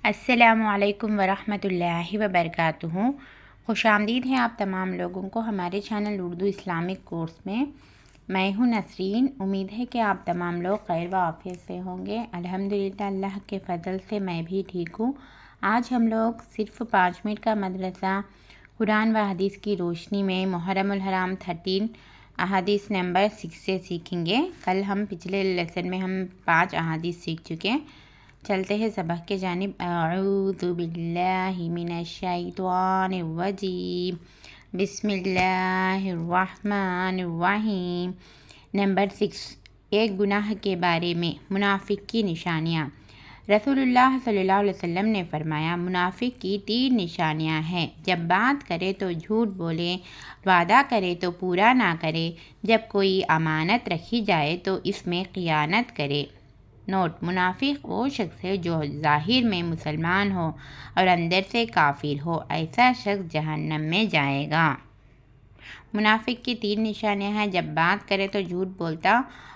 السلام علیکم ورحمۃ اللہ وبرکاتہ۔ خوش آمدید ہیں آپ تمام لوگوں کو ہمارے چینل اردو اسلامک کورس میں۔ میں ہوں نسرین۔ امید ہے کہ آپ تمام لوگ خیر و عافیت سے ہوں گے۔ الحمدللہ اللہ کے فضل سے میں بھی ٹھیک ہوں۔ آج ہم لوگ صرف 5 منٹ کا مدرسہ قرآن و حدیث کی روشنی میں محرم الحرام 13 احادیث نمبر 6 سے سیکھیں گے۔ کل ہم پچھلے لیسن میں 5 احادیث سیکھ چکے۔ چلتے ہیں سبق کے جانب۔ اعوذ باللہ من الشیطان الرجیم، بسم اللہ الرحمن الرحیم۔ نمبر 6، ایک گناہ کے بارے میں منافق کی نشانیاں۔ رسول اللہ صلی اللہ علیہ وسلم نے فرمایا، منافق کی 3 نشانیاں ہیں: جب بات کرے تو جھوٹ بولے، وعدہ کرے تو پورا نہ کرے، جب کوئی امانت رکھی جائے تو اس میں خیانت کرے۔ نوٹ: منافق وہ شخص ہے جو ظاہر میں مسلمان ہو اور اندر سے کافر ہو، ایسا شخص جہنم میں جائے گا۔ منافق کی 3 نشانیاں ہیں: جب بات کرے تو جھوٹ بولتا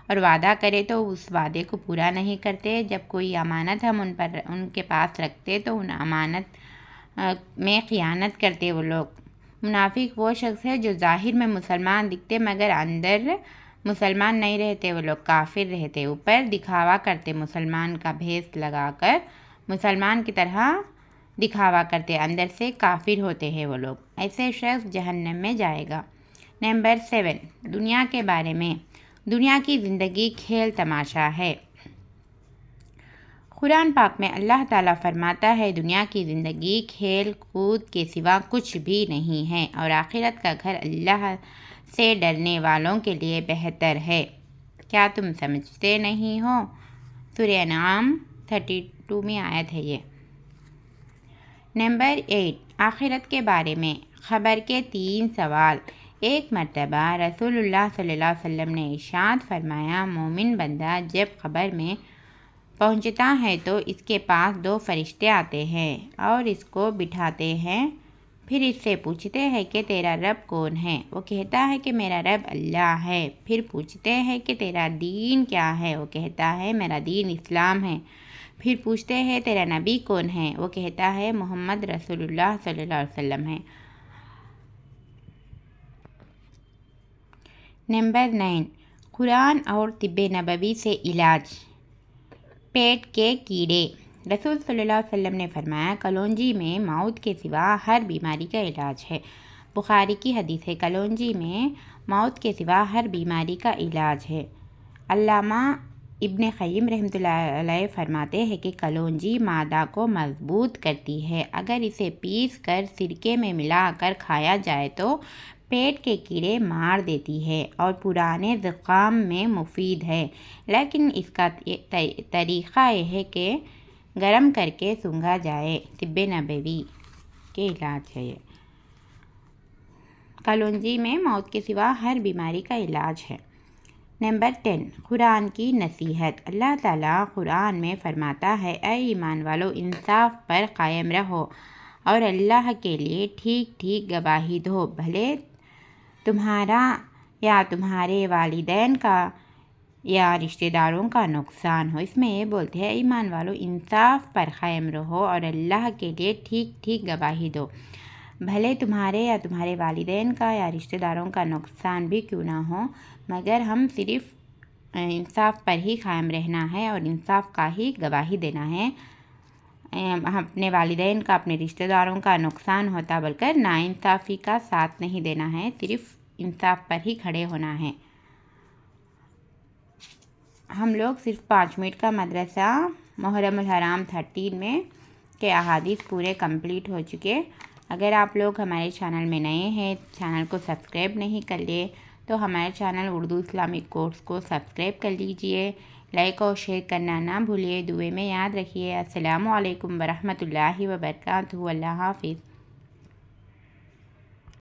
اور وعدہ کرے تو اس وعدے کو پورا نہیں کرتے، جب کوئی امانت ہم ان کے پاس رکھتے تو ان امانت میں خیانت کرتے وہ لوگ۔ منافق وہ شخص ہے جو ظاہر میں مسلمان دکھتے مگر اندر مسلمان نہیں رہتے، وہ لوگ کافر رہتے، اوپر دکھاوا کرتے، مسلمان کا بھیس لگا کر مسلمان کی طرح دکھاوا کرتے، اندر سے کافر ہوتے ہیں وہ لوگ، ایسے شخص جہنم میں جائے گا۔ نمبر 7، دنیا کے بارے میں۔ دنیا کی زندگی کھیل تماشا ہے۔ قرآن پاک میں اللہ تعالیٰ فرماتا ہے، دنیا کی زندگی کھیل کود کے سوا کچھ بھی نہیں ہے اور آخرت کا گھر اللہ سے ڈرنے والوں کے لیے بہتر ہے۔ کیا تم سمجھتے نہیں ہو؟ سورہ انعام 32 میں آیت ہے یہ۔ نمبر 8، آخرت کے بارے میں خبر کے 3 سوال۔ ایک مرتبہ رسول اللہ صلی اللہ علیہ وسلم نے ارشاد فرمایا، مومن بندہ جب قبر میں پہنچتا ہے تو اس کے پاس 2 فرشتے آتے ہیں اور اس کو بٹھاتے ہیں، پھر اس سے پوچھتے ہیں کہ تیرا رب کون ہے؟ وہ کہتا ہے کہ میرا رب اللہ ہے۔ پھر پوچھتے ہیں کہ تیرا دین کیا ہے؟ وہ کہتا ہے میرا دین اسلام ہے۔ پھر پوچھتے ہیں تیرا نبی کون ہے؟ وہ کہتا ہے محمد رسول اللہ صلی اللہ علیہ وسلم ہے۔ نمبر 9، قرآن اور طب نبوی سے علاج۔ پیٹ کے کیڑے۔ رسول صلی اللہ علیہ وسلم نے فرمایا، کلونجی میں موت کے سوا ہر بیماری کا علاج ہے۔ بخاری کی حدیث ہے، کلونجی میں موت کے سوا ہر بیماری کا علاج ہے۔ علامہ ابن قیم رحمۃ اللہ علیہ فرماتے ہیں کہ کلونجی معدہ کو مضبوط کرتی ہے، اگر اسے پیس کر سرکے میں ملا کر کھایا جائے تو پیٹ کے کیڑے مار دیتی ہے اور پرانے زکام میں مفید ہے، لیکن اس کا طریقہ یہ ہے کہ گرم کر کے سونگھا جائے۔ طب نبوی کے علاج ہے یہ۔ کلونجی میں موت کے سوا ہر بیماری کا علاج ہے۔ نمبر 10، قرآن کی نصیحت۔ اللہ تعالیٰ قرآن میں فرماتا ہے، اے ایمان والو، انصاف پر قائم رہو اور اللہ کے لیے ٹھیک ٹھیک گواہی دو، بھلے تمہارا یا تمہارے والدین کا یا رشتہ داروں کا نقصان ہو۔ اس میں یہ بولتے ہیں، ایمان والو، انصاف پر قائم رہو اور اللہ کے لیے ٹھیک ٹھیک گواہی دو، بھلے تمہارے یا تمہارے والدین کا یا رشتہ داروں کا نقصان بھی کیوں نہ ہو، مگر ہم صرف انصاف پر ہی قائم رہنا ہے اور انصاف کا ہی گواہی دینا ہے۔ اپنے والدین کا، اپنے رشتہ داروں کا نقصان ہوتا بول کر ناانصافی کا ساتھ نہیں دینا ہے، صرف انصاف پر ہی کھڑے ہونا ہے۔ ہم لوگ صرف 5 منٹ کا مدرسہ محرم الحرام 13 میں کے احادیث پورے کمپلیٹ ہو چکے۔ اگر آپ لوگ ہمارے چینل میں نئے ہیں، چینل کو سبسکرائب نہیں کر لیے تو ہمارے چینل اردو اسلامک کورس کو سبسکرائب کر لیجئے، لائک اور شیئر کرنا نہ بھولیے، دعائیں میں یاد رکھیے۔ السلام علیکم ورحمۃ اللہ وبرکاتہ۔ اللہ حافظ۔